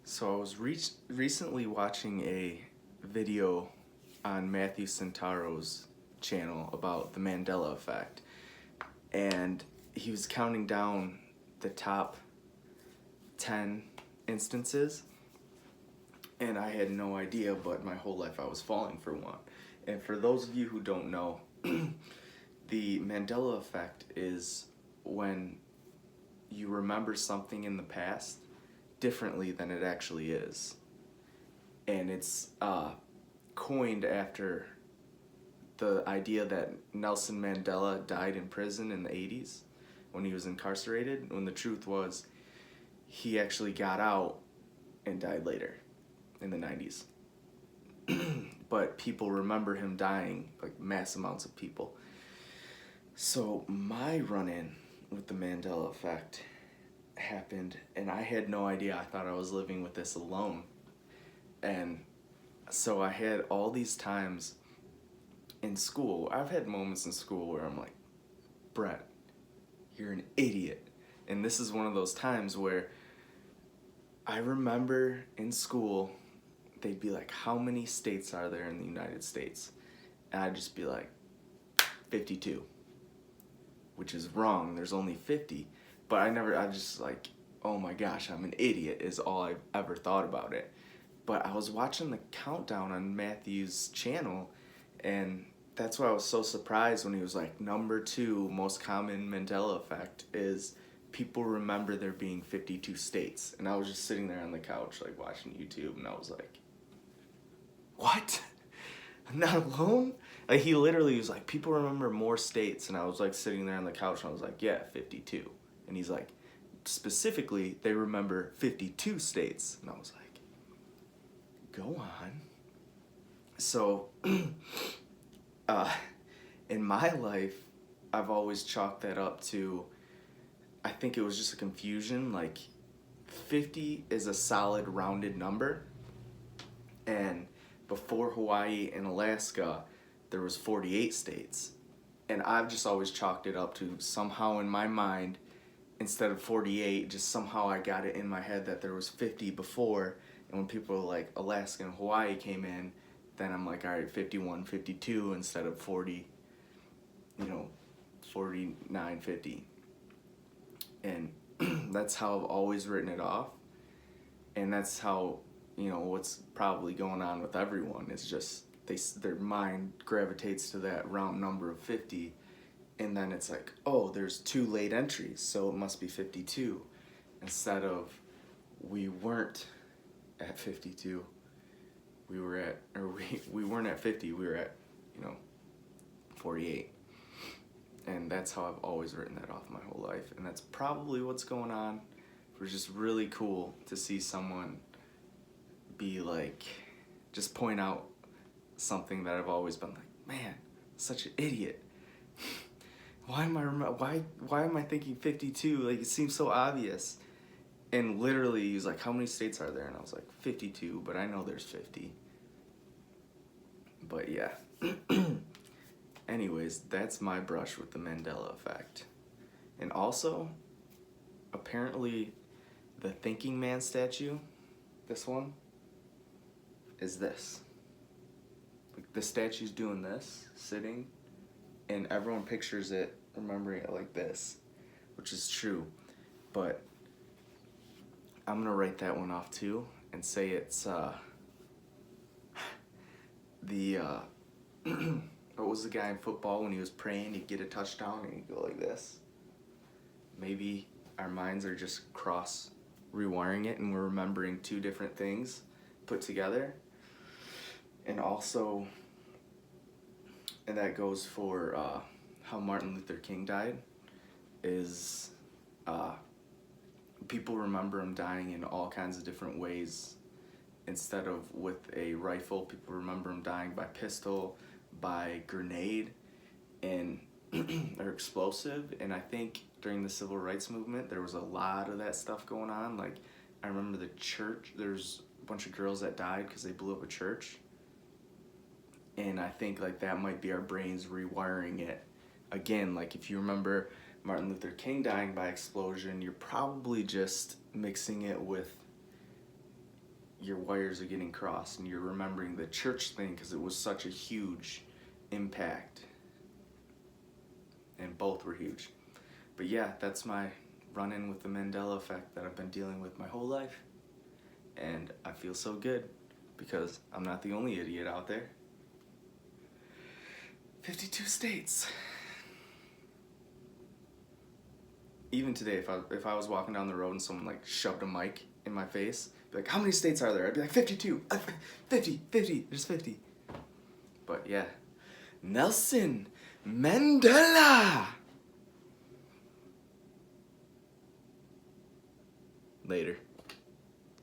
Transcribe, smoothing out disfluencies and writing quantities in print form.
So I was recently watching a video on Matthew Centauro's channel about the Mandela Effect, and he was counting down the top 10 instances, and I had no idea, but my whole life I was falling for one. And for those of you who don't know, the Mandela Effect is when you remember something in the past differently than it actually is. And it's coined after the idea that Nelson Mandela died in prison in the 80s when he was incarcerated, when the truth was he actually got out and died later in the 90s. But people remember him dying, like mass amounts of people. So my run-in with the Mandela Effect happened, and I had no idea. I thought I was living with this alone. And so I had all these times in school. I've had moments in school where I'm like, Brett, you're an idiot. And this is one of those times where I remember in school, they'd be like, how many states are there in the United States? And I'd just be like, 52, which is wrong. There's only 50. But I just like, oh my gosh, I'm an idiot is all I've ever thought about it. But I was watching the countdown on Matthew's channel, and that's why I was so surprised when he was like, number 2 most common Mandela effect is people remember there being 52 states. And I was just sitting there on the couch like watching YouTube, and I was like, what? I'm not alone? Like, he literally was like, people remember more states. And I was like sitting there on the couch, and I was like, yeah, 52. And he's like, specifically, they remember 52 states. And I was like, go on. So, in my life, I've always chalked that up to, I think it was just a confusion. Like, 50 is a solid rounded number. And before Hawaii and Alaska, there was 48 states. And I've just always chalked it up to somehow in my mind, instead of 48, just somehow I got it in my head that there was 50 before. And when people like Alaska and Hawaii came in, then I'm like, all right, 51, 52 instead of 40, 49, 50. And that's how I've always written it off. And that's how, what's probably going on with everyone is just their mind gravitates to that round number of 50. And then it's like, oh, there's 2 late entries, so it must be 52. Instead of, we weren't at 52. We weren't at 50, we were at, 48. And that's how I've always written that off my whole life. And that's probably what's going on. It was just really cool to see someone be like, just point out something that I've always been like, man, such an idiot. Why am I thinking 52? Like, it seems so obvious. And literally, he's like, how many states are there? And I was like, 52, but I know there's 50. But yeah. Anyways, that's my brush with the Mandela Effect. And also, apparently, the Thinking Man statue, this one, is this. Like, the statue's doing this, sitting, and everyone pictures it, remembering it like this, which is true. But I'm gonna write that one off too and say it's what was the guy in football when he was praying, he'd get a touchdown and he'd go like this. Maybe our minds are just cross rewiring it and we're remembering 2 different things put together. And also, and that goes for how Martin Luther King died, is people remember him dying in all kinds of different ways. Instead of with a rifle, people remember him dying by pistol, by grenade, and or explosive. And I think during the civil rights movement, there was a lot of that stuff going on. Like, I remember the church, there's a bunch of girls that died because they blew up a church. And I think like that might be our brains rewiring it again. Like, if you remember Martin Luther King dying by explosion, you're probably just mixing it with your wires are getting crossed and you're remembering the church thing because it was such a huge impact. And both were huge. But yeah, that's my run-in with the Mandela effect that I've been dealing with my whole life. And I feel so good because I'm not the only idiot out there. 52 states. Even today, if I was walking down the road and someone like shoved a mic in my face, be like, how many states are there? I'd be like, 52, 50, there's 50. But yeah, Nelson Mandela. Later.